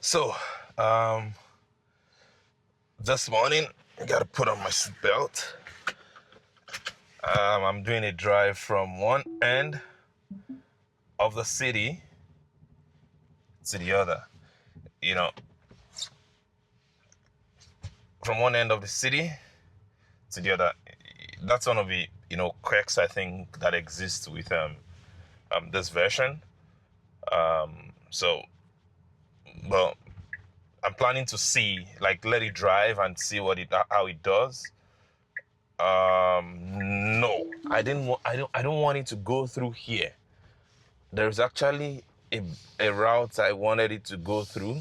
So, um, this morning, I gotta put on my seatbelt. I'm doing a drive from one end of the city to the other. You know, from one end of the city to the other. That's one of the quirks I think that exists with this version. So, well, I'm planning to see, like, let it drive and see how it does. No, I don't want it to go through here. There's actually a route I wanted it to go through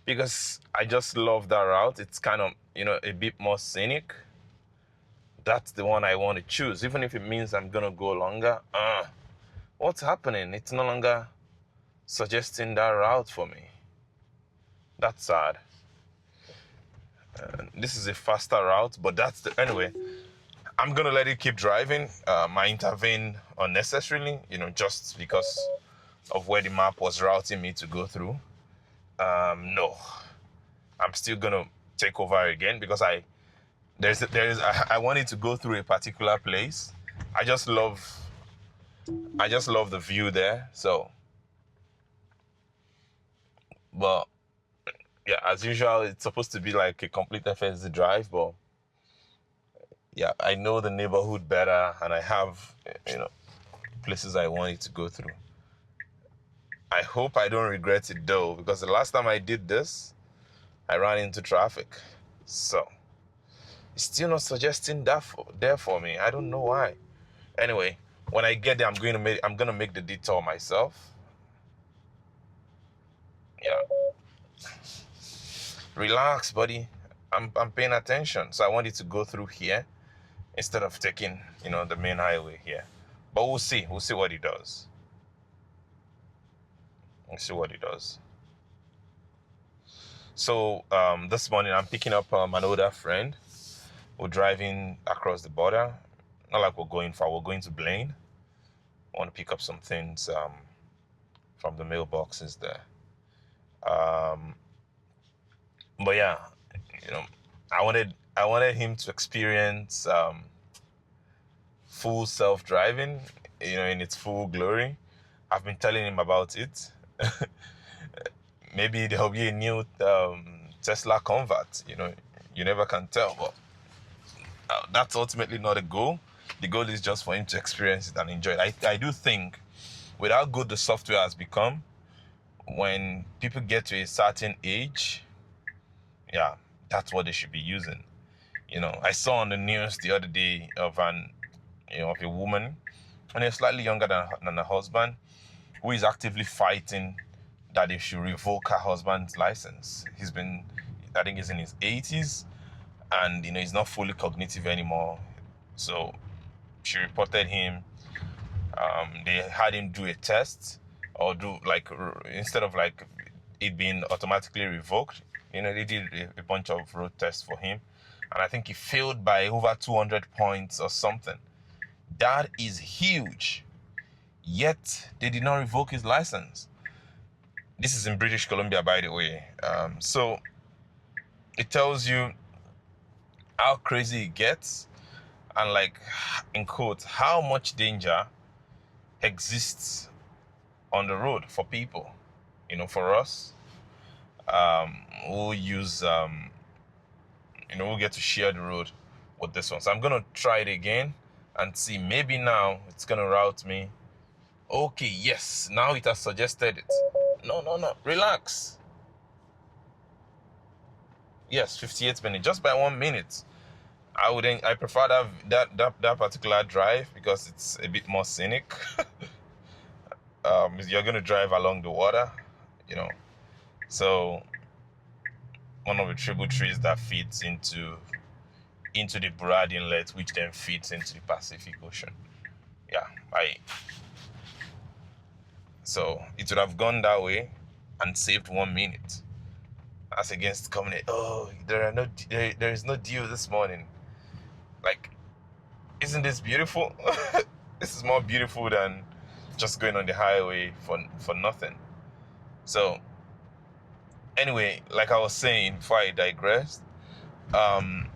because I just love that route. It's kind of, a bit more scenic. That's the one I want to choose, even if it means I'm going to go longer. What's happening? It's no longer suggesting that route for me. That's sad. This is a faster route, but anyway. I'm gonna let it keep driving. I intervene unnecessarily, just because of where the map was routing me to go through. No, I'm still gonna take over again because I wanted to go through a particular place. I just love the view there. So, but yeah, as usual, it's supposed to be like a complete FSD drive, but yeah, I know the neighborhood better, and I have places I wanted to go through. I hope I don't regret it though, because the last time I did this, I ran into traffic. So it's still not suggesting that there for me. I don't know why. Anyway, when I get there, I'm gonna make the detour myself. Yeah, relax, buddy. I'm paying attention. So I want you to go through here instead of taking the main highway here. But we'll see. We'll see what he does. We'll see what he does. So this morning I'm picking up an older friend. We're driving across the border. Not like we're going far. We're going to Blaine. I want to pick up some things from the mailboxes there. But yeah, you know, I wanted him to experience full self-driving, in its full glory. I've been telling him about it. Maybe there'll be a new Tesla convert. You never can tell, but that's ultimately not a goal. The goal is just for him to experience it and enjoy it. I do think with how good the software has become, when people get to a certain age, yeah, that's what they should be using. I saw on the news the other day of of a woman, and they're slightly younger than her husband, who is actively fighting that they should revoke her husband's license. I think he's in his 80s, and he's not fully cognitive anymore. So she reported him. They had him do a test, or do instead of it being automatically revoked. They did a bunch of road tests for him, and I think he failed by over 200 points or something. That is huge. Yet they did not revoke his license. This is in British Columbia, by the way. So it tells you how crazy it gets, and in quotes, how much danger exists on the road for people. For us, we'll use, we'll get to share the road with this one. So I'm gonna try it again and see. Maybe now it's gonna route me. Okay, yes, now it has suggested it. No, relax. Yes, 58 minutes, just by 1 minute. I prefer that particular drive because it's a bit more scenic. You're gonna drive along the water, so one of the tributaries that feeds into the Burrard Inlet, which then feeds into the Pacific Ocean. Yeah, so it would have gone that way and saved 1 minute. As against coming in, oh, there is no dew this morning. Isn't this beautiful? This is more beautiful than just going on the highway for nothing. So Anyway, like I was saying before I digressed, um,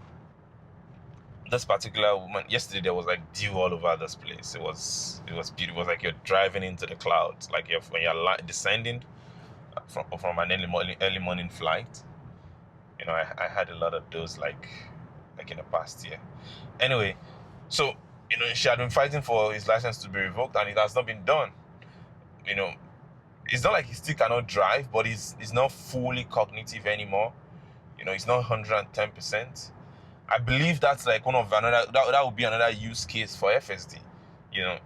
this particular woman yesterday there was like dew all over this place. It was beautiful. It was like you're driving into the clouds, like when you're descending from an early morning flight. I had a lot of those like in the past year. Anyway, so she had been fighting for his license to be revoked, and it has not been done. You know, it's not like he still cannot drive, but he's not fully cognitive anymore. He's not 110%. I believe that's like one of another that would be another use case for FSD. You know,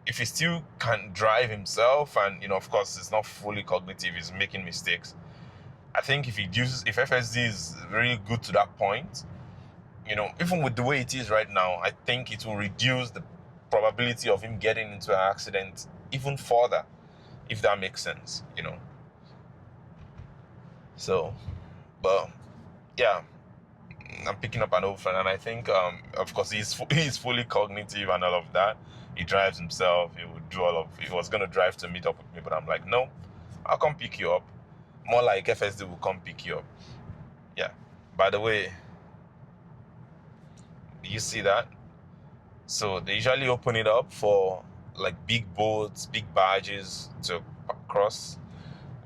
if he still can drive himself, and of course he's not fully cognitive, he's making mistakes. I think if FSD is really good to that point, even with the way it is right now, I think it will reduce the probability of him getting into an accident even further, if that makes sense. So, but yeah, I'm picking up an old friend, and I think, of course, he's fully cognitive and all of that. He drives himself. He would do all of. He was gonna drive to meet up with me, but I'm like, no, I'll come pick you up. More like FSD will come pick you up. Yeah. By the way, you see that? So they usually open it up for like big boats, big barges to cross,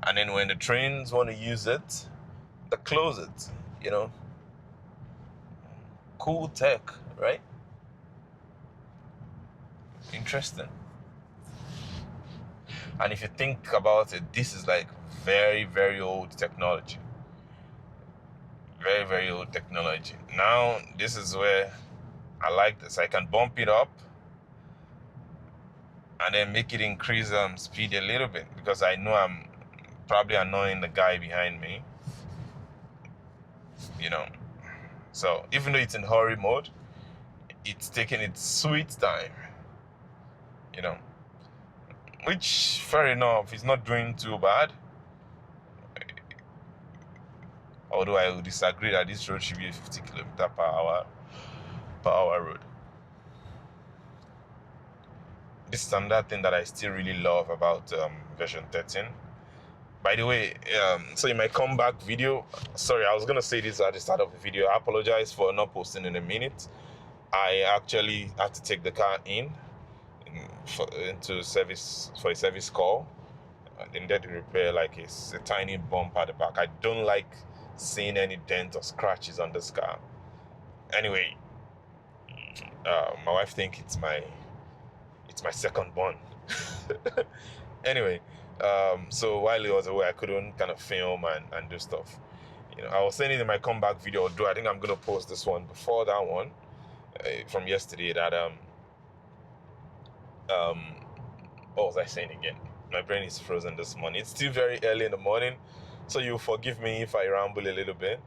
and then when the trains want to use it, they close it. You know, cool tech, right? Interesting. And if you think about it, this is like very, very old technology. Very, very old technology. Now, this is where I like this. I can bump it up and then make it increase speed a little bit, because I know I'm probably annoying the guy behind me. So even though it's in hurry mode, it's taking its sweet time. You know, which fair enough, it's not doing too bad. Although I would disagree that this road should be a 50 kilometer per hour road. This is another thing that I still really love about version 13. By the way, so in my comeback video, sorry, I was gonna say this at the start of the video. I apologize for not posting in a minute. I actually had to take the car into service for a service call. They needed to repair like a tiny bump at the back. I don't like seeing any dents or scratches on this car. Anyway, my wife thinks it's my second born. Anyway, so while he was away, I couldn't kind of film and do stuff. I was saying it in my comeback video, although I think I'm gonna post this one before that one from yesterday. That what was I saying again? My brain is frozen this morning. It's still very early in the morning, so you'll forgive me if I ramble a little bit.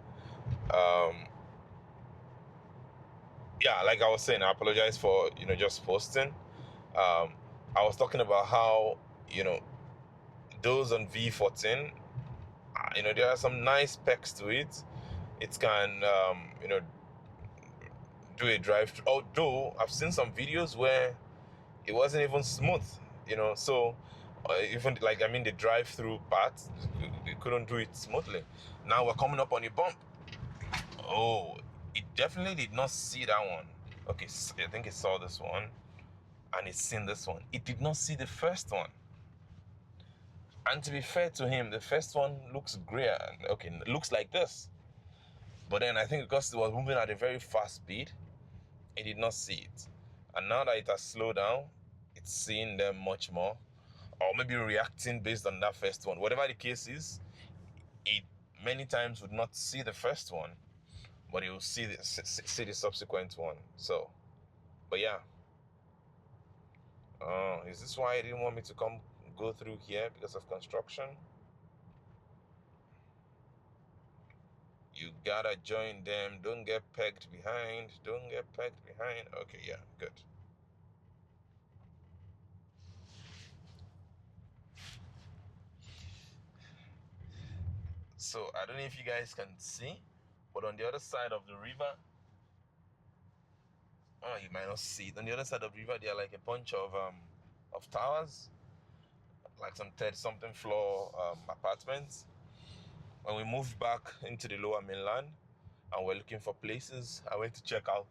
Yeah, like I was saying, I apologize for just posting. I was talking about how those on V14, there are some nice specs to it. It can do a drive through. Although I've seen some videos where it wasn't even smooth. So even like the drive through part, they couldn't do it smoothly. Now we're coming up on a bump. Oh, it definitely did not see that one. Okay, I think it saw this one, and it's seen this one. It did not see the first one. And to be fair to him, the first one looks great. Okay, it looks like this. But then I think because it was moving at a very fast speed, it did not see it. And now that it has slowed down, it's seeing them much more. Or maybe reacting based on that first one. Whatever the case is, it many times would not see the first one, but it will see the subsequent one. So, but yeah. Is this why I didn't want me to go through here because of construction? You gotta join them. Don't get pegged behind. Don't get pegged behind. Okay, yeah, good. So I don't know if you guys can see, but on the other side of the river, you might not see it. On the other side of the river, there are like a bunch of towers, like some 30-something floor apartments. when we moved back into the lower mainland and we're looking for places, I went to check out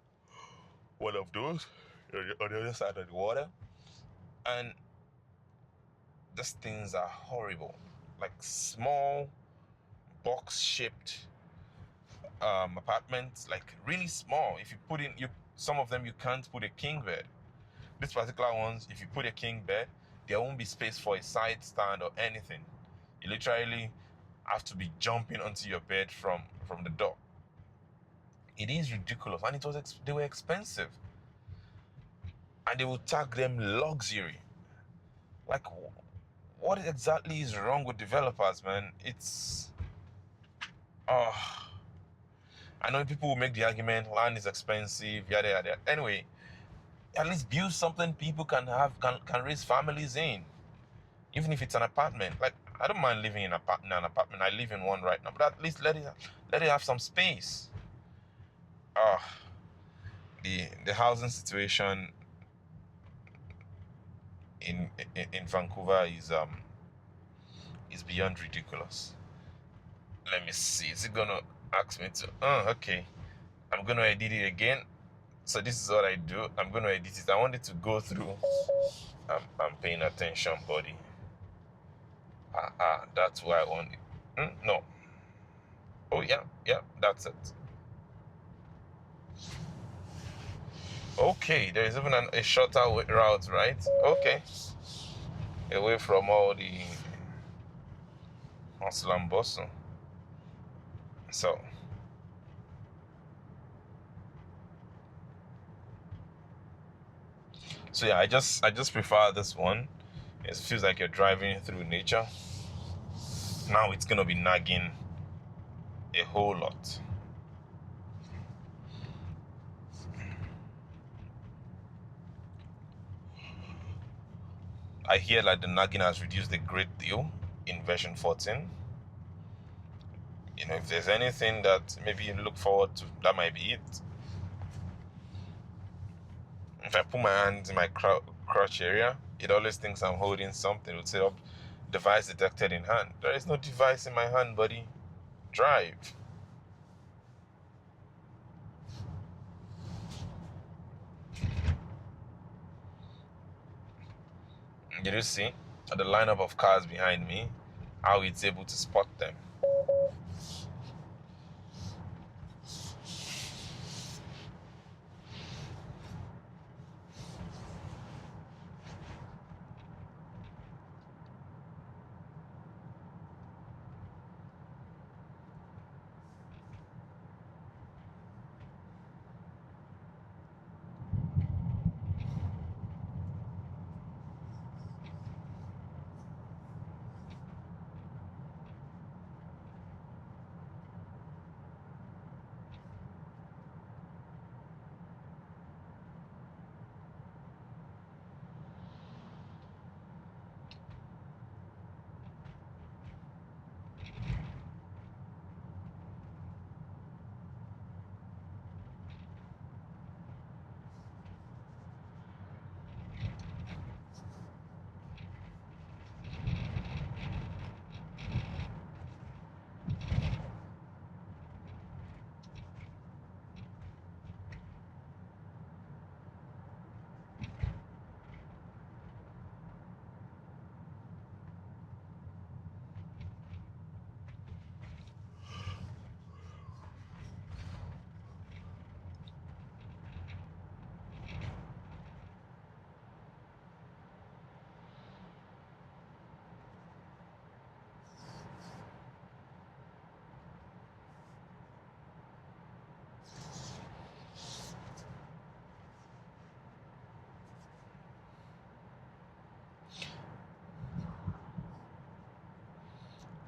one of those on the other side of the water. And these things are horrible. Like small box-shaped apartments, like really small. If you put in some of them you can't put a king bed. These particular ones, if you put a king bed, there won't be space for a side stand or anything. You literally have to be jumping onto your bed from the door. It is ridiculous, and they were expensive, and they will tag them luxury. Like, what exactly is wrong with developers, man? It's I know people will make the argument land is expensive, yada yada. Anyway, at least build something people can raise families in, even if it's an apartment. Like, I don't mind living in an apartment. I live in one right now, but at least let it have some space. The housing situation in Vancouver is beyond ridiculous. Let me see. Is it gonna ask me to? Oh, okay. I'm gonna edit it again. So this is what I do. I'm gonna edit it. I want it to go through. I'm paying attention, buddy. That's why I want it. No. Oh yeah, that's it. Okay, there is even a shorter route, right? Okay, away from all the hustle and bustle. So yeah, I just prefer this one. It feels like you're driving through nature. Now it's gonna be nagging a whole lot. I hear like the nagging has reduced a great deal in version 14. If there's anything that maybe you look forward to, that might be it. If I put my hands in my crotch area, it always thinks I'm holding something. It would say, "Oh, device detected in hand." There is no device in my hand, buddy. Drive. Did you see the lineup of cars behind me? How it's able to spot them.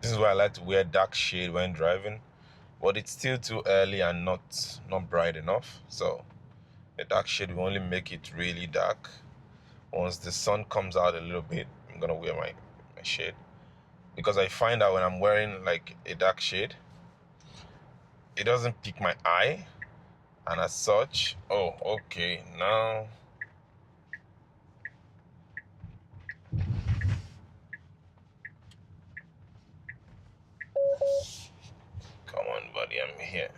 This is why I like to wear dark shade when driving, but it's still too early and not bright enough. So the dark shade will only make it really dark. Once the sun comes out a little bit, I'm gonna wear my shade, because I find that when I'm wearing like a dark shade, it doesn't pick my eye, and as such, oh, okay, now I'm here.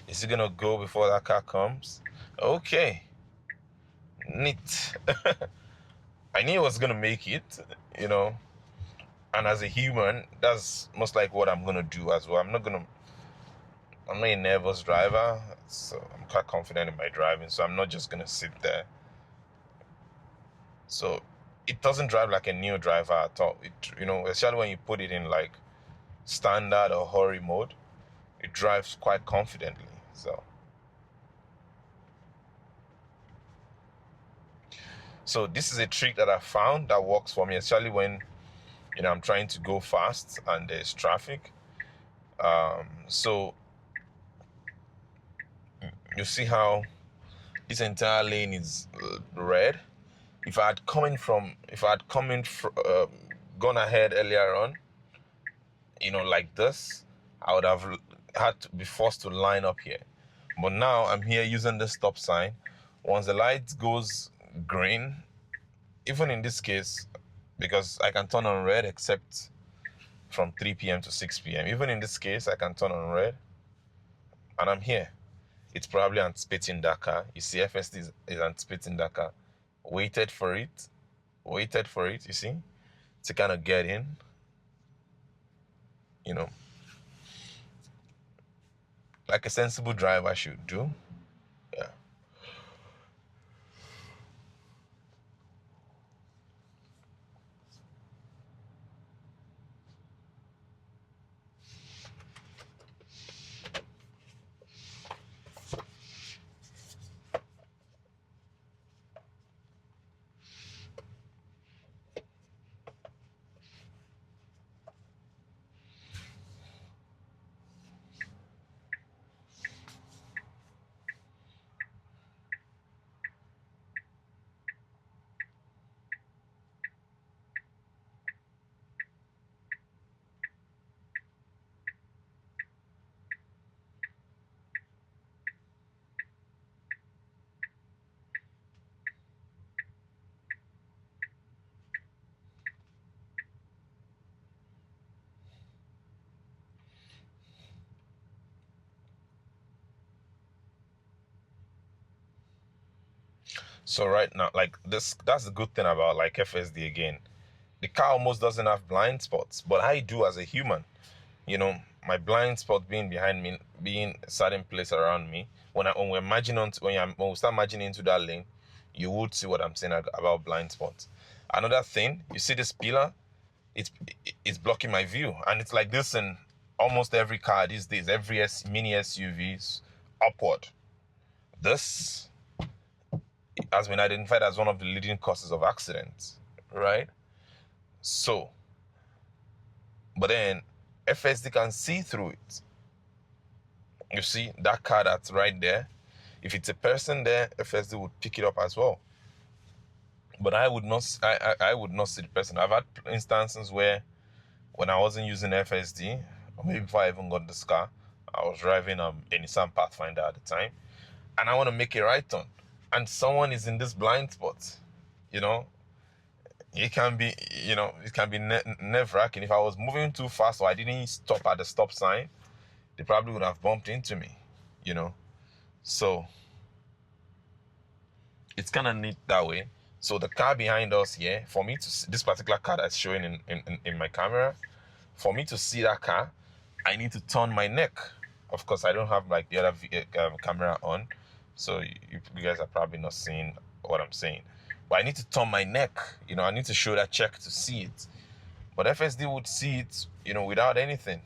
Is it gonna go before that car comes? Okay. Neat. I knew I was gonna make it, you know. And as a human, that's most like what I'm gonna do as well. I'm not a nervous driver, so I'm quite confident in my driving, so I'm not just gonna sit there. So it doesn't drive like a new driver at all. Especially when you put it in like standard or hurry mode, it drives quite confidently. So this is a trick that I found that works for me, especially when I'm trying to go fast and there's traffic. So you see how this entire lane is red. If I had gone ahead earlier on, like this, I would have had to be forced to line up here. But now I'm here using the stop sign. Once the light goes green, even in this case, because I can turn on red except from 3 p.m. to 6 p.m. Even in this case, I can turn on red and I'm here. It's probably anticipating that car. You see, FSD is anticipating that car. Waited for it, you see, to kind of get in, like a sensible driver should do. Yeah. So right now, like this, that's the good thing about like FSD again. The car almost doesn't have blind spots, but I do as a human. My blind spot being behind me, being a certain place around me. When we start merging into that lane, you would see what I'm saying about blind spots. Another thing, you see this pillar, it's blocking my view, and it's like this in almost every car these days. Every mini SUVs upward. This has been identified as one of the leading causes of accidents, right? So, but then FSD can see through it. You see that car that's right there. If it's a person there, FSD would pick it up as well. But I would not. I would not see the person. I've had instances where, when I wasn't using FSD, or maybe before I even got this car, I was driving a Nissan Pathfinder at the time, and I want to make a right turn, and someone is in this blind spot. It can be, nerve-wracking. If I was moving too fast or I didn't stop at the stop sign, they probably would have bumped into me. So it's kind of neat that way. So the car behind us here, for me to see this particular car that's showing in my camera, for me to see that car, I need to turn my neck. Of course, I don't have like the other camera on, so you guys are probably not seeing what I'm saying. But I need to turn my neck. I need to show that check to see it. But FSD would see it, without anything.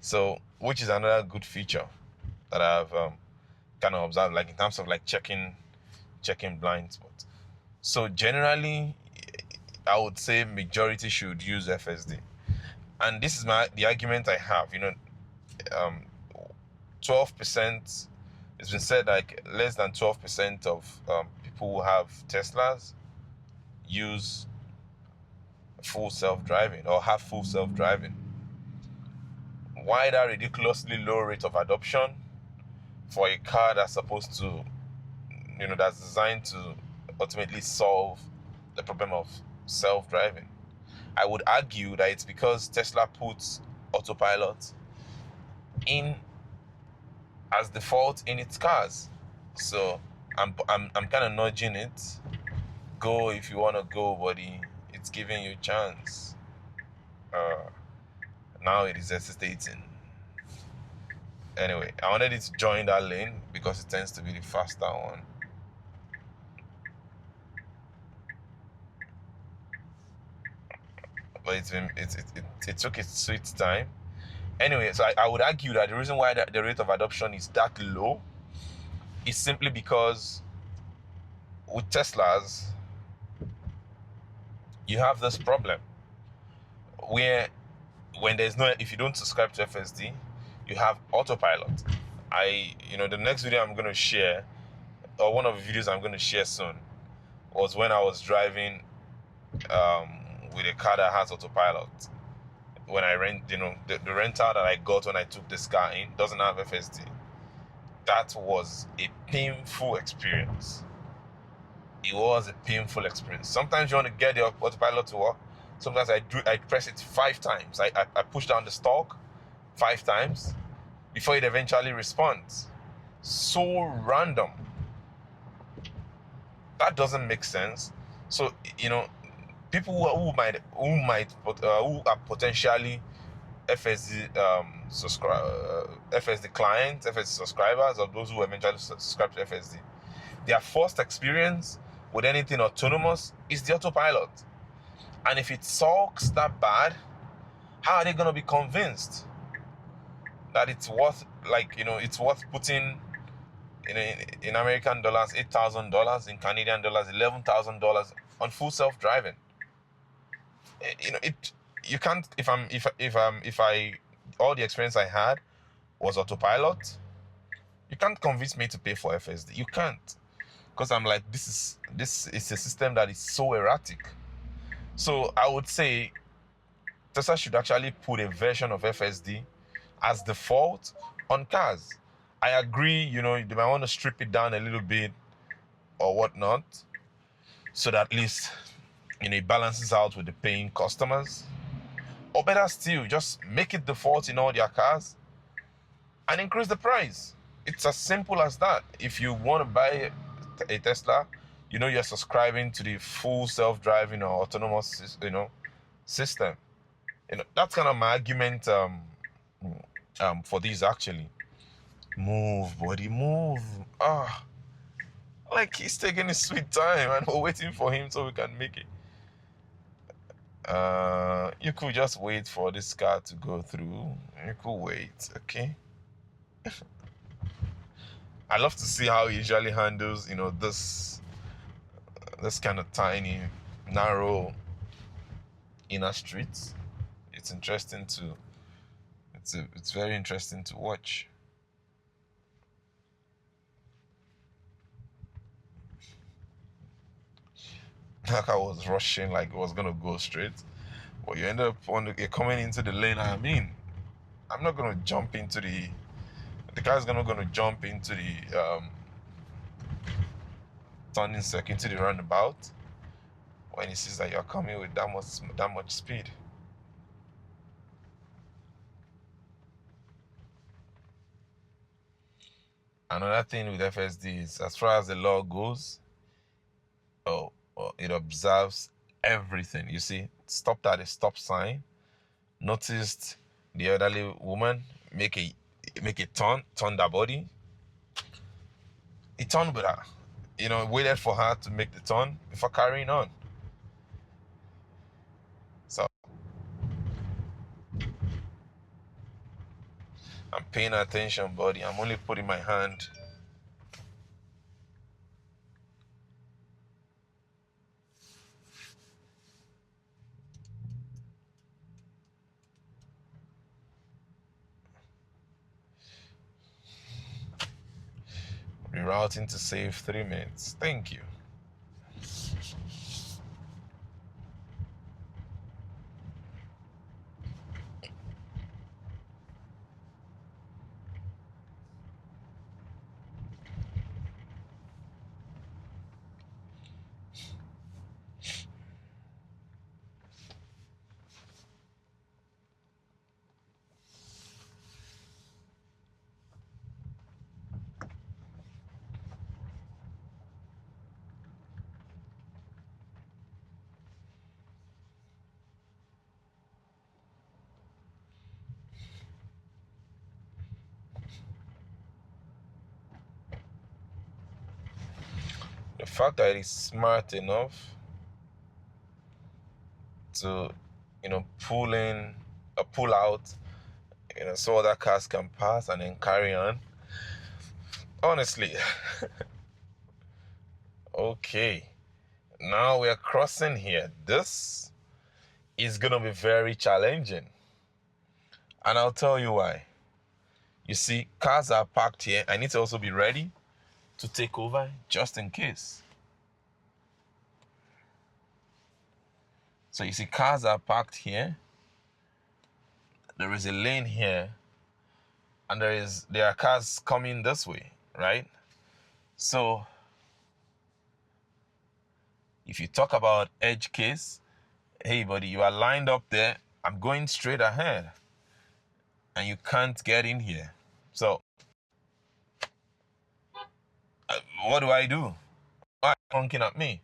So, which is another good feature that I've kind of observed, like in terms of like checking blind spots. So generally, I would say majority should use FSD. And this is the argument I have. 12%. It's been said like less than 12% of people who have Teslas use full self-driving or have full self-driving. why that ridiculously low rate of adoption for a car that's supposed to, that's designed to ultimately solve the problem of self-driving. I would argue that it's because Tesla puts autopilot in as default in its cars. So I'm kind of nudging it. Go if you want to go, buddy. It's giving you a chance. Now it is hesitating. Anyway, I wanted it to join that lane because it tends to be the faster one. But it took its sweet time. Anyway, so I would argue that the reason why the rate of adoption is that low is simply because with Teslas, you have this problem where when there's no, if you don't subscribe to FSD, you have autopilot. The next video I'm going to share, or one of the videos I'm going to share soon, was when I was driving with a car that has autopilot. When I rent, the rental that I got when I took this car in doesn't have FSD. That was a painful experience. It was a painful experience. Sometimes you want to get the autopilot to work. Sometimes I press it 5 times. I push down the stalk 5 times before it eventually responds. So random. That doesn't make sense. So people who are potentially FSD FSD clients, FSD subscribers, or those who eventually subscribe to FSD, their first experience with anything autonomous is the autopilot. And if it sucks that bad, how are they going to be convinced that it's worth, it's worth putting in American dollars $8,000, in Canadian dollars $11,000 on full self-driving? You can't, if all the experience I had was autopilot, you can't convince me to pay for FSD. You can't, because I'm like, this is a system that is so erratic. So I would say Tesla should actually put a version of FSD as default on cars. I agree, they might want to strip it down a little bit or whatnot, so that at least it balances out with the paying customers. Or better still, just make it default in all their cars and increase the price. It's as simple as that. If you want to buy a Tesla, you're subscribing to the full self-driving or autonomous, system. That's kind of my argument for these actually. Move, buddy, move. Like he's taking his sweet time and we're waiting for him so we can make it. You could just wait for this car to go through. You could wait, okay? I love to see how he usually handles, this kind of tiny, narrow inner streets. It's interesting to, it's very interesting to watch. Like I was rushing, like it was gonna go straight, but you end up you're coming into the lane I'm in. I'm not gonna jump into the car's gonna jump into the turning circuit, into the roundabout, when he sees that you're coming with that much speed. Another thing with FSD is, as far as the law goes, it observes everything. You see, stopped at a stop sign, noticed the elderly woman make a turn their body. He turned with her, waited for her to make the turn before carrying on. So I'm paying attention, buddy. I'm only putting my hand. Rerouting to save 3 minutes. Thank you. fact that it's smart enough to, pull in or pull out, so other cars can pass and then carry on. Honestly, okay. Now we are crossing here. This is gonna be very challenging. And I'll tell you why. You see, cars are parked here. I need to also be ready to take over just in case. So you see, cars are parked here. There is a lane here. And there are cars coming this way, right? So if you talk about edge case, hey buddy, you are lined up there. I'm going straight ahead. And you can't get in here. So what do I do? Why are you honking at me?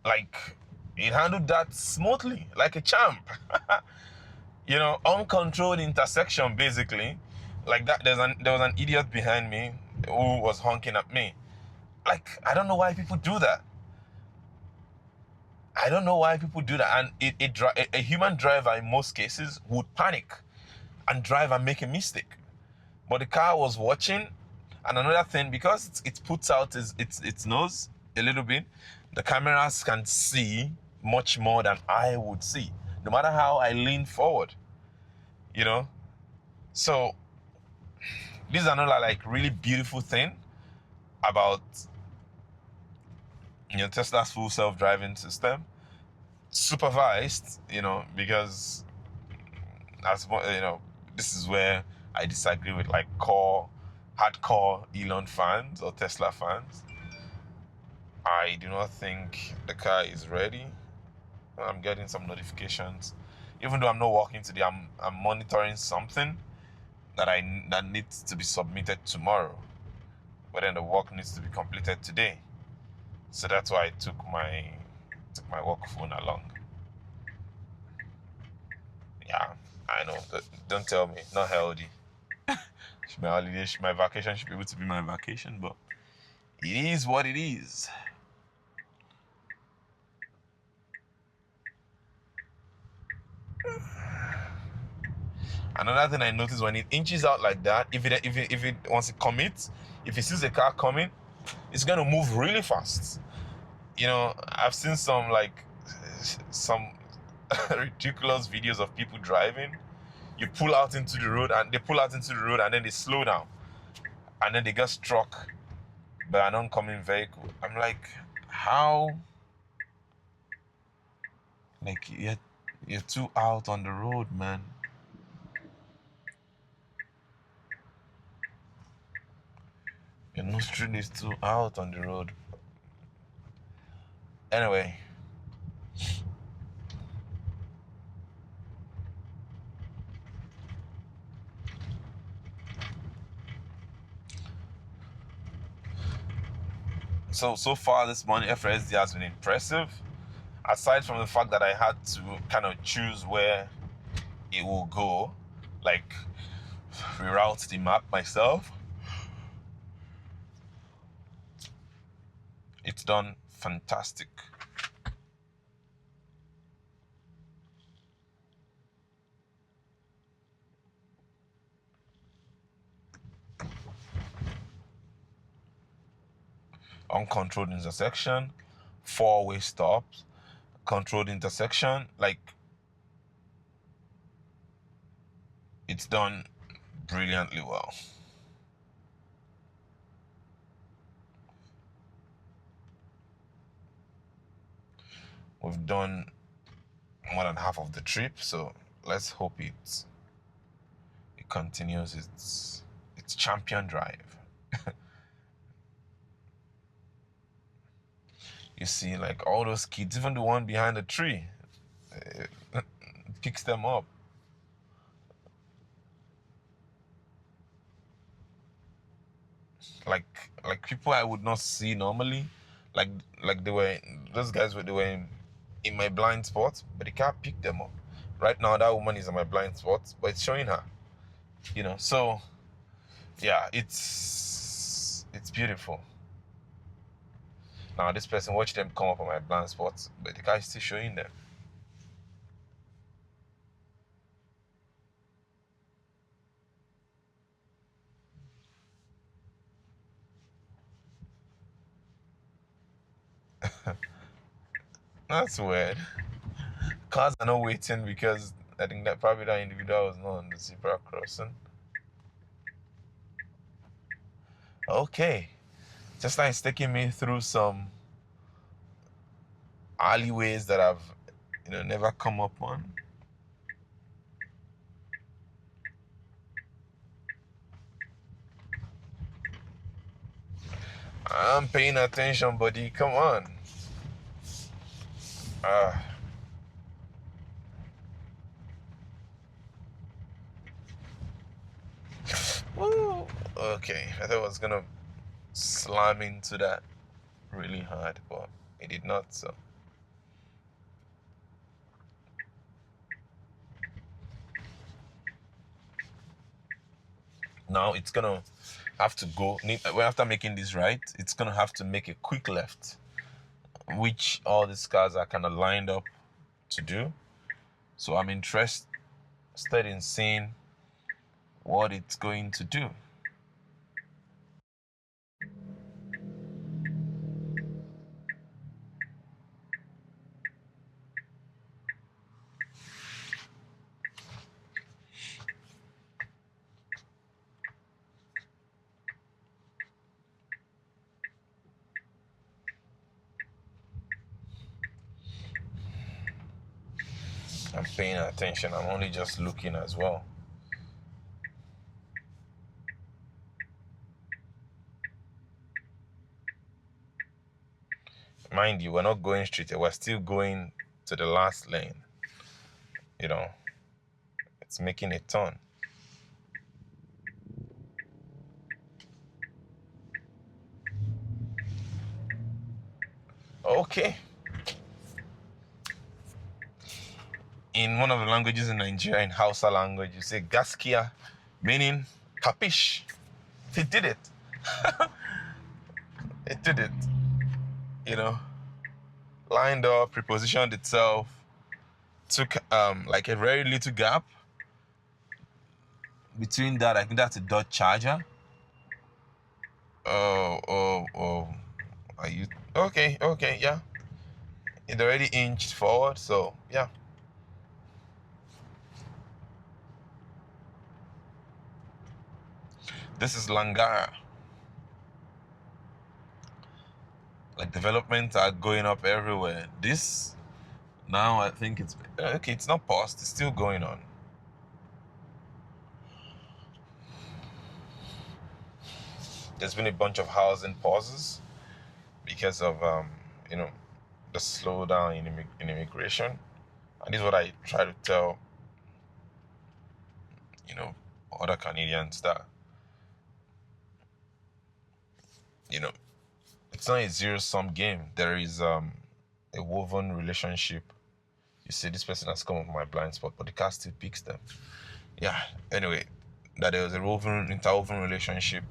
Like, it handled that smoothly, like a champ. Uncontrolled intersection, basically. Like that, there was an idiot behind me who was honking at me. Like, I don't know why people do that. I don't know why people do that. And a human driver, in most cases, would panic and drive and make a mistake. But the car was watching. And another thing, because it puts out its nose a little bit, the cameras can see much more than I would see, no matter how I lean forward. So this is another like really beautiful thing about Tesla's full self-driving system, supervised. Because this is where I disagree with like hardcore Elon fans or Tesla fans. I do not think the car is ready. I'm getting some notifications. Even though I'm not walking today, I'm monitoring something that needs to be submitted tomorrow. But then the work needs to be completed today. So that's why I took my work phone along. Yeah, I know. Don't tell me. Not healthy. My holiday, my vacation should be able to be my vacation, but it is what it is. Another thing I noticed, when it inches out like that, if it wants to commit, if it sees a car coming, it's gonna move really fast. I've seen some ridiculous videos of people driving. You pull out into the road and then they slow down, and then they get struck by an oncoming vehicle. I'm like, how? Like, you're too out on the road, man. Your nostril is too out on the road. Anyway. So far this morning, FSD has been impressive. Aside from the fact that I had to kind of choose where it will go, like reroute the map myself. It's done fantastic. Uncontrolled intersection, four-way stops, controlled intersection, like it's done brilliantly well. We've done more than half of the trip, so let's hope it continues its champion drive. You see, like all those kids, even the one behind the tree, picks them up. Like people I would not see normally, like those guys they were in my blind spot, but the car picked them up. Right now, that woman is in my blind spot, but it's showing her. So yeah, it's beautiful. Now this person, watch them come up on my blind spots, but the guy is still showing them. That's weird. Cars are not waiting because I think that probably that individual was not on the zebra crossing. Okay. Just like it's taking me through some alleyways that I've never come up on. I'm paying attention, buddy. Come on. Ah. Woo. Okay. I thought I was gonna slam into that really hard, but it did not. So now it's gonna have to go. After making this right, it's gonna have to make a quick left, which all these cars are kind of lined up to do. So I'm interested in seeing what it's going to do. I'm paying attention. I'm only just looking as well. Mind you, we're not going straight. We're still going to the last lane. It's making a turn. Okay. In one of the languages in Nigeria, in Hausa language, you say gaskia, meaning capish. It did it. It did it. Lined up, prepositioned itself, took like a very little gap between that. I think that's a Dodge Charger. Oh. Are you okay? Okay, yeah. It already inched forward, so yeah. This is Langara. Like developments are going up everywhere. This now I think it's okay. It's not paused. It's still going on. There's been a bunch of housing pauses because of the slowdown in immigration, and this is what I try to tell other Canadians that it's not a zero-sum game. There is a woven relationship. You see, this person has come up my blind spot, but the car still picks them. Yeah. Anyway, that there was a interwoven relationship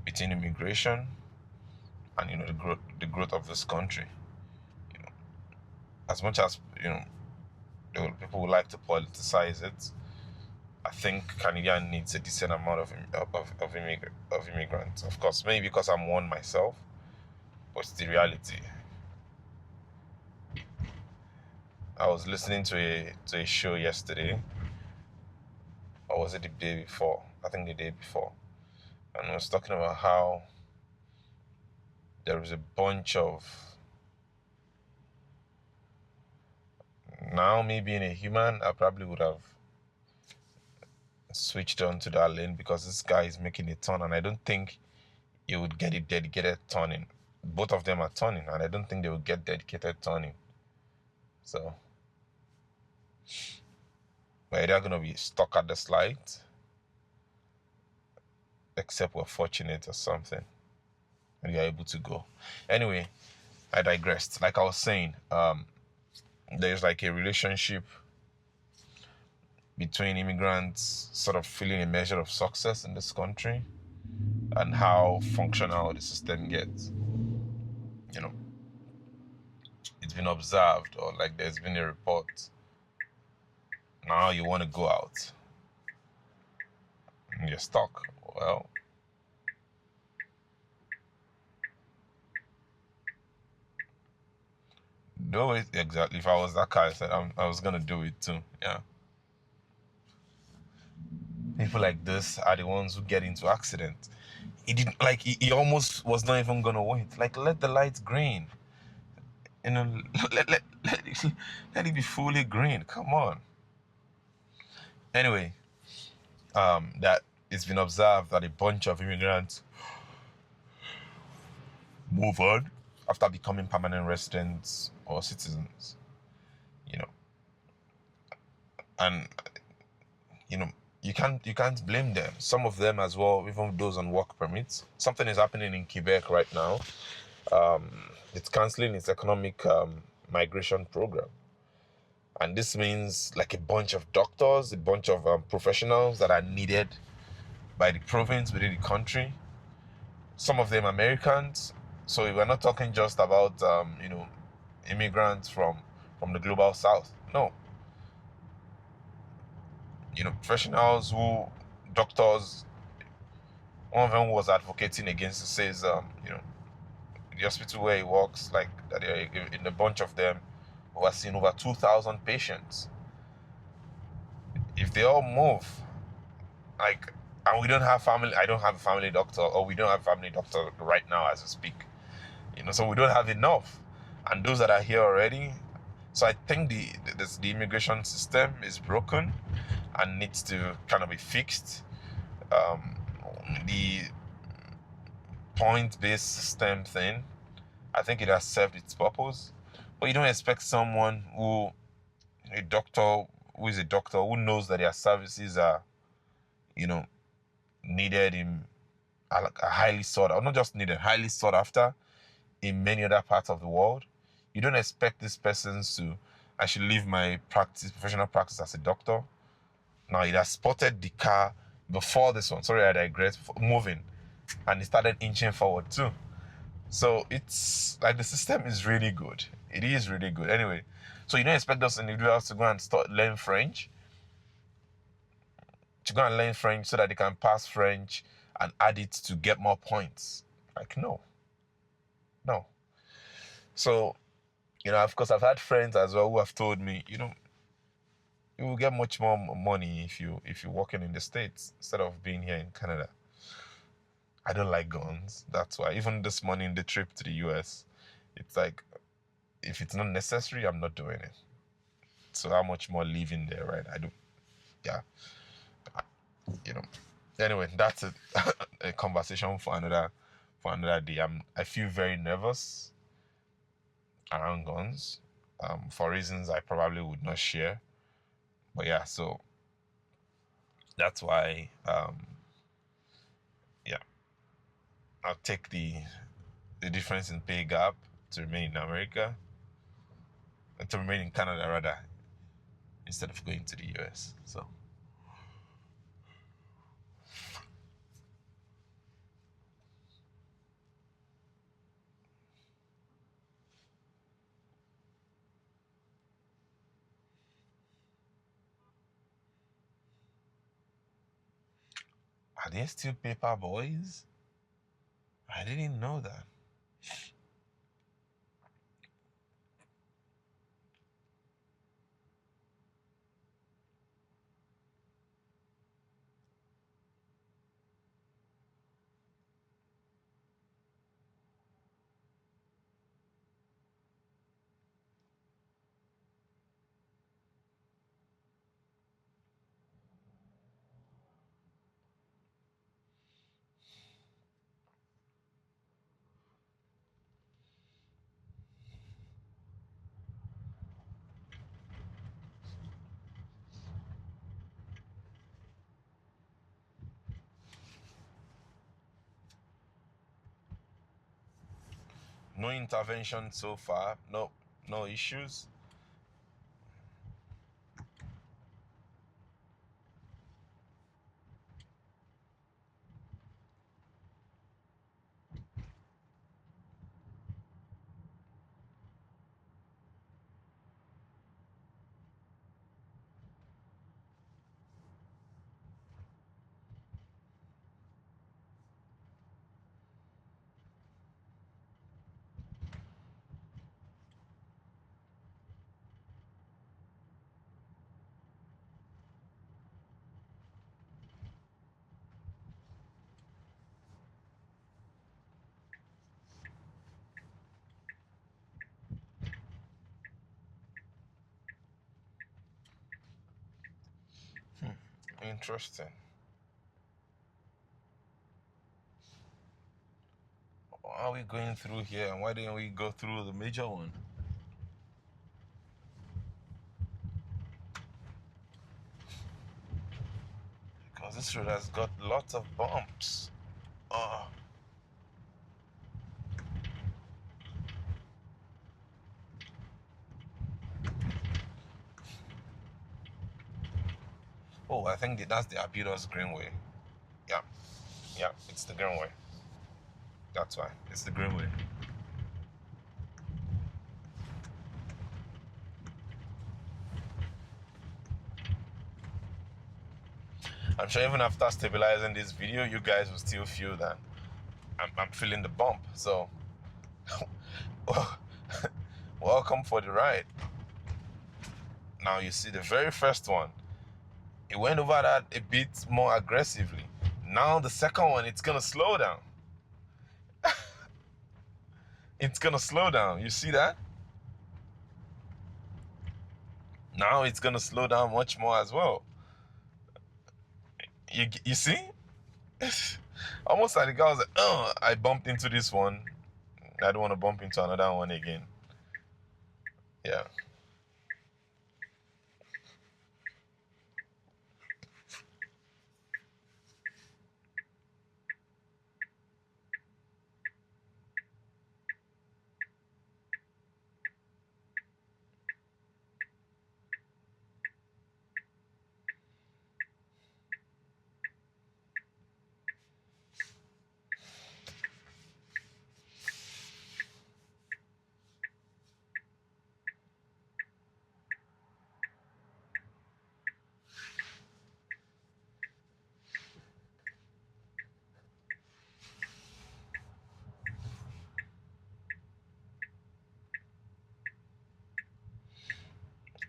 between immigration and the growth of this country. As much as people would like to politicize it, I think Canada needs a decent amount of immigrants. Of course, maybe because I'm one myself, but it's the reality. I was listening to a show yesterday, or was it the day before? I think the day before, and I was talking about how there was a bunch of, now me being a human, I probably would have switched on to that lane because this guy is making a turn, and I don't think he would get a dedicated turning. Both of them are turning, and I don't think they will get dedicated turning. So we're either going to be stuck at this light, except we're fortunate or something, and we are able to go. Anyway, I digressed. Like I was saying, there's like a relationship between immigrants sort of feeling a measure of success in this country and how functional the system gets. You know, it's been observed, or like there's been a report. Now you want to go out and you're stuck. Well, do it exactly. If I was that guy, I said I was gonna do it too. Yeah. People like this are the ones who get into accidents. He didn't like. He almost was not even gonna wait. Like, let the lights green. You know, let it be fully green. Come on. Anyway, that it's been observed that a bunch of immigrants move on after becoming permanent residents or citizens. You know, and you know you can't blame them. Some of them as well, even those on work permits. Something is happening in Quebec right now. It's canceling its economic migration program, and this means like a bunch of doctors, a bunch of professionals that are needed by the province within the country. Some of them Americans. So we're not talking just about immigrants from the global south. No, professionals who doctors. One of them was advocating against it. Says the hospital where he works, like that in a bunch of them who are seeing over 2,000 patients. If they all move, like, and we don't have family, I don't have a family doctor, or we don't have a family doctor right now as we speak. So we don't have enough, and those that are here already. So I think the immigration system is broken and needs to kind of be fixed. The point-based system thing, I think it has served its purpose, but you don't expect someone a doctor who is a doctor who knows that their services are, needed in a highly sought, or not just needed, highly sought after in many other parts of the world. You don't expect these persons to, I should leave my professional practice as a doctor. Now, it has spotted the car before this one. Sorry, I digress. Moving, and it started inching forward too. So it's like the system is really good. It is really good. Anyway, so you don't expect those individuals to go and learn French, so that they can pass French and add it to get more points. Like, no. So, of course, I've had friends as well who have told me, you will get much more money if you're working in the States instead of being here in Canada. I don't like guns. That's why. Even this morning, the trip to the US, it's like, if it's not necessary, I'm not doing it. So how much more living there, right? I do. Yeah. Anyway, that's a conversation for another day. I feel very nervous around guns, for reasons I probably would not share. But yeah, so that's why, yeah, I'll take the difference in pay gap to remain in America, to remain in Canada rather, instead of going to the US. So. Are there still paper boys? I didn't know that. No intervention so far. No issues. Interesting. Why are we going through here, and why didn't we go through the major one? Because this road has got lots of bumps. Oh. Oh, I think that's the Abidos Greenway. Yeah. Yeah, it's the Greenway. That's why. It's the Greenway. I'm sure even after stabilizing this video, you guys will still feel that I'm feeling the bump. So, welcome for the ride. Now you see the very first one. It went over that a bit more aggressively. Now the second one, it's gonna slow down. It's gonna slow down. You see that? Now it's gonna slow down much more as well. You see? Almost like the guy was like, oh, I bumped into this one. I don't want to bump into another one again. Yeah.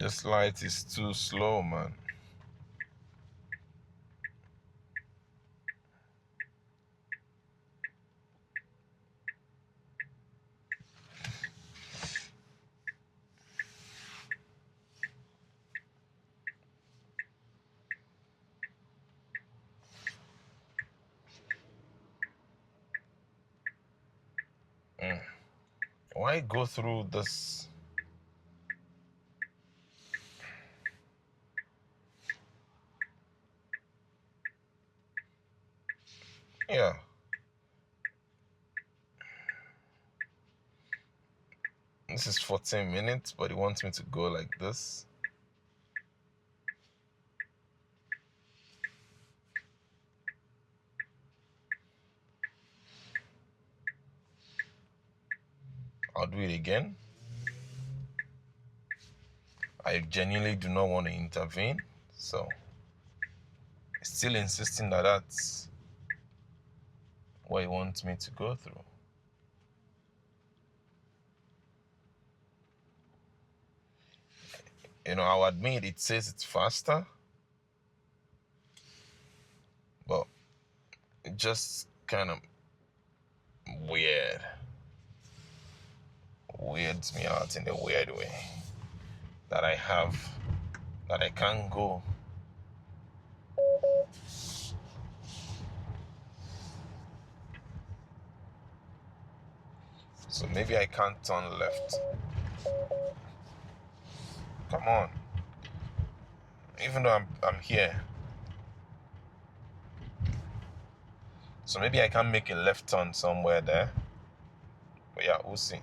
This light is too slow, man. Why go through this? Yeah. This is 14 minutes, but he wants me to go like this. I'll do it again. I genuinely do not want to intervene, so still insisting that that's what he wants me to go through. You know, I'll admit it says it's faster, but it just kind of weirds me out in a weird way that I can't go. So maybe I can't turn left. Come on. Even though I'm here. So maybe I can make a left turn somewhere there. But yeah, we'll see.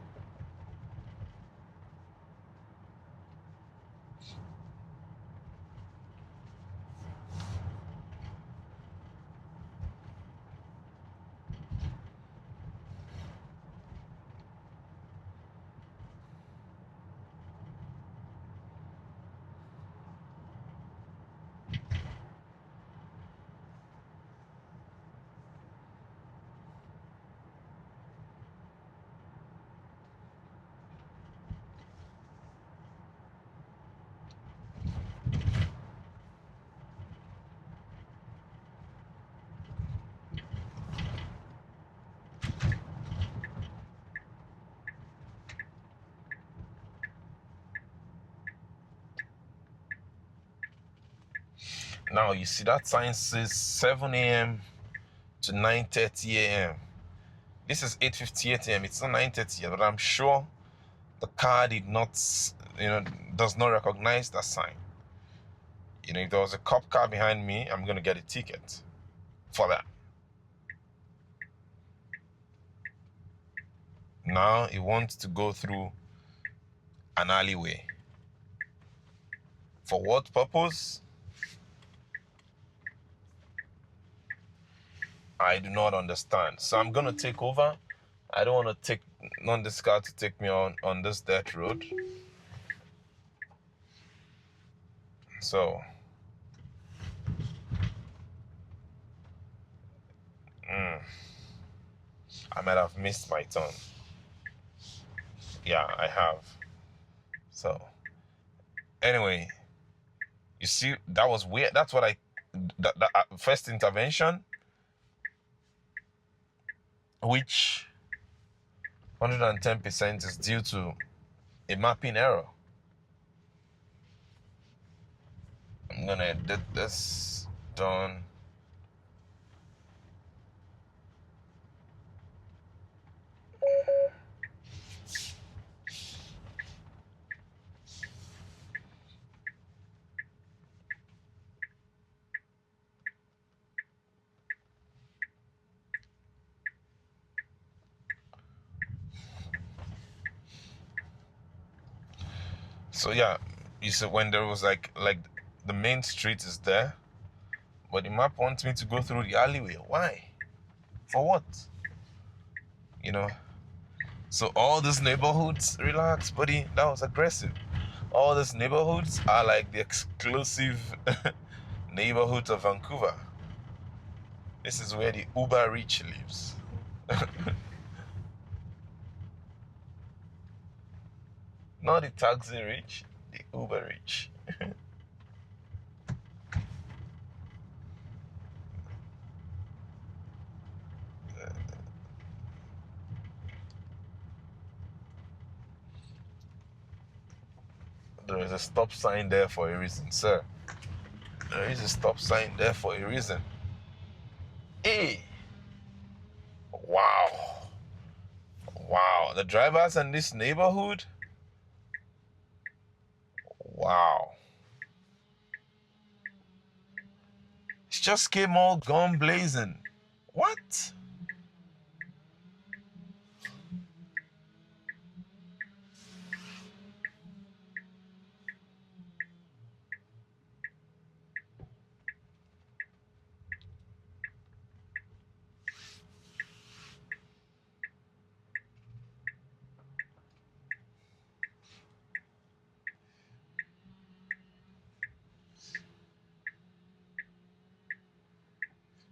Now you see that sign says 7 a.m. to 9:30 a.m. This is 8:58 a.m. It's not 9:30 yet, but I'm sure the car did not, does not recognize that sign. If there was a cop car behind me, I'm gonna get a ticket for that. Now it wants to go through an alleyway. For what purpose? I do not understand. So I'm gonna take over. I don't want to want this car to take me on this dirt road. So I might have missed my turn. Yeah, I have. So anyway, you see, that was weird. That's what that first intervention, which 110% is due to a mapping error. I'm gonna edit this. Done. So yeah, you see, when there was like the main street is there, but the map wants me to go through the alleyway. Why? For what? So all these neighborhoods, relax, buddy. That was aggressive. All these neighborhoods are like the exclusive neighborhoods of Vancouver. This is where the uber rich lives. Not the taxi rich, the uber rich. There is a stop sign there for a reason, sir. There is a stop sign there for a reason. Hey! Wow. Wow. The drivers in this neighborhood? Wow. It just came all gun blazing. What?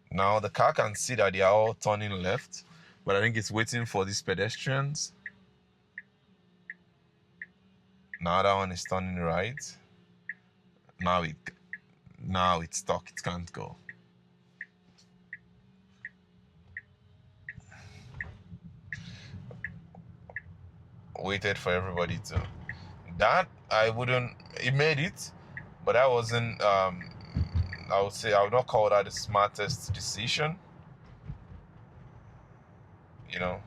Now the car can see that they are all turning left, but I think it's waiting for these pedestrians. Now that one is turning right. Now it's stuck. It can't go. Waited for everybody to. That I wouldn't. It made it, but that wasn't. I would say I would not call that the smartest decision. You know.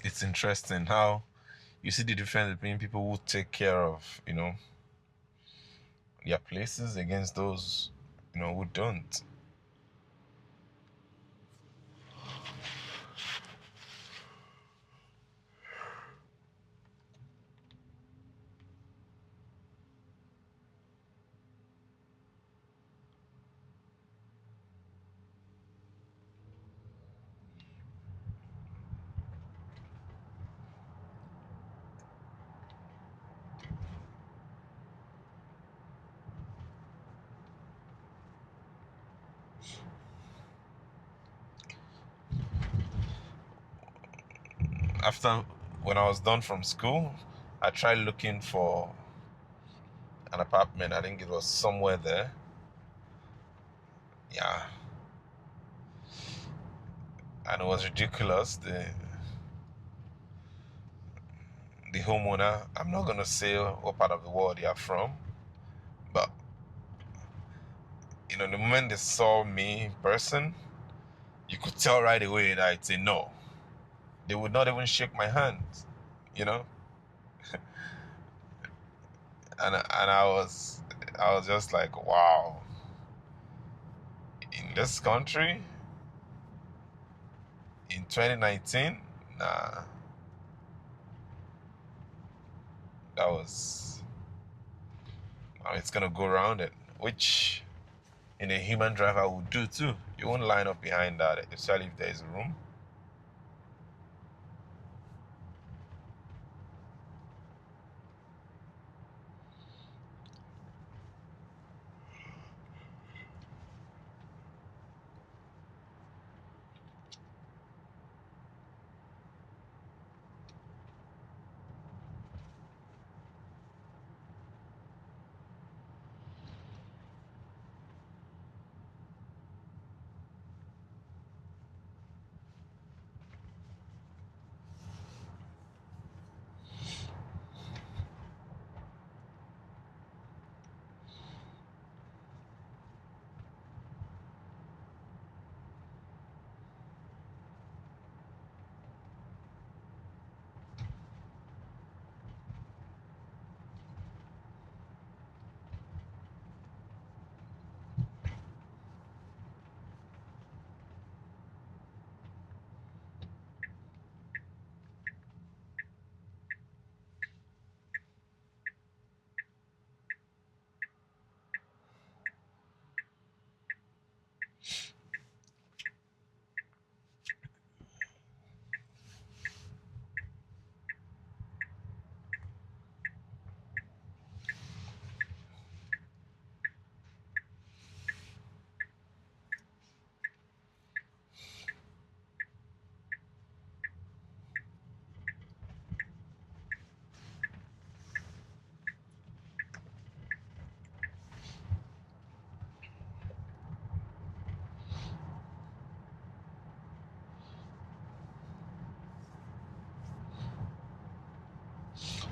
It's interesting how you see the difference between people who take care of, their places against those, who don't. After, when I was done from school, I tried looking for an apartment. I think it was somewhere there. Yeah. And it was ridiculous. The homeowner, I'm not gonna say what part of the world they are from, but the moment they saw me in person, you could tell right away that it's a no. They would not even shake my hand, you know. And I was just like, wow, in this country in 2019, nah, that was, it's gonna go around it, which in a human driver would do too. You won't line up behind that, especially if there is room.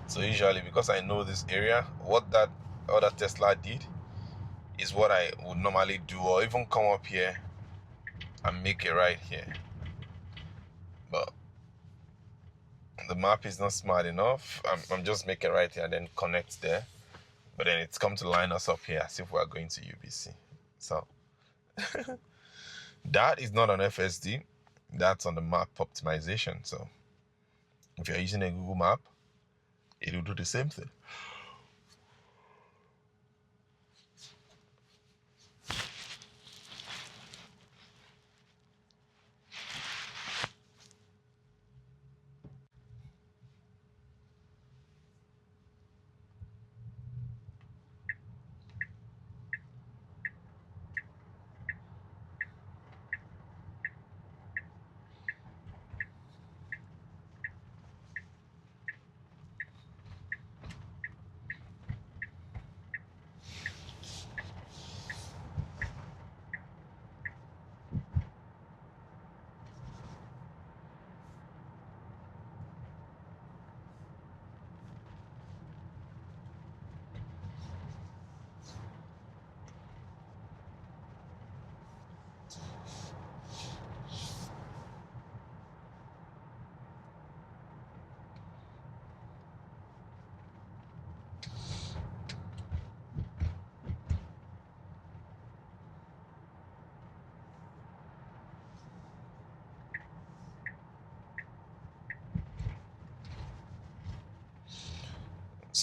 So usually, because I know this area, what that other Tesla did is what I would normally do, or even come up here and make a right here. But the map is not smart enough. I'm just making right here and then connect there. But then it's come to line us up here as if we're going to UBC. So that is not on FSD. That's on the map optimization. So if you're using a Google map, it will do the same thing.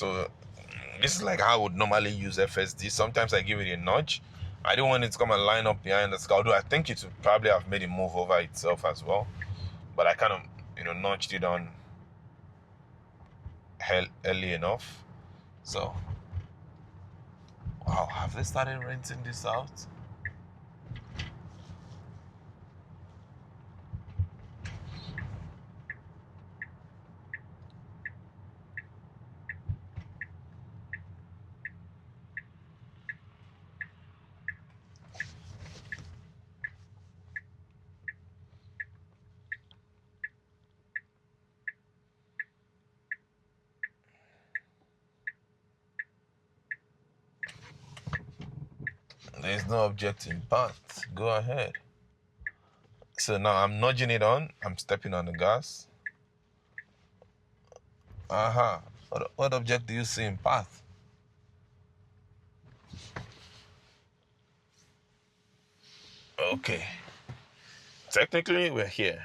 So this is like how I would normally use FSD. Sometimes I give it a nudge. I don't want it to come and line up behind the car, although I think it would probably have made it move over itself as well. But I kind of, nudged it on early enough. So, wow, have they started renting this out? There's no object in path. Go ahead. So now I'm nudging it on. I'm stepping on the gas. Aha. What object do you see in path? Okay. Technically, we're here.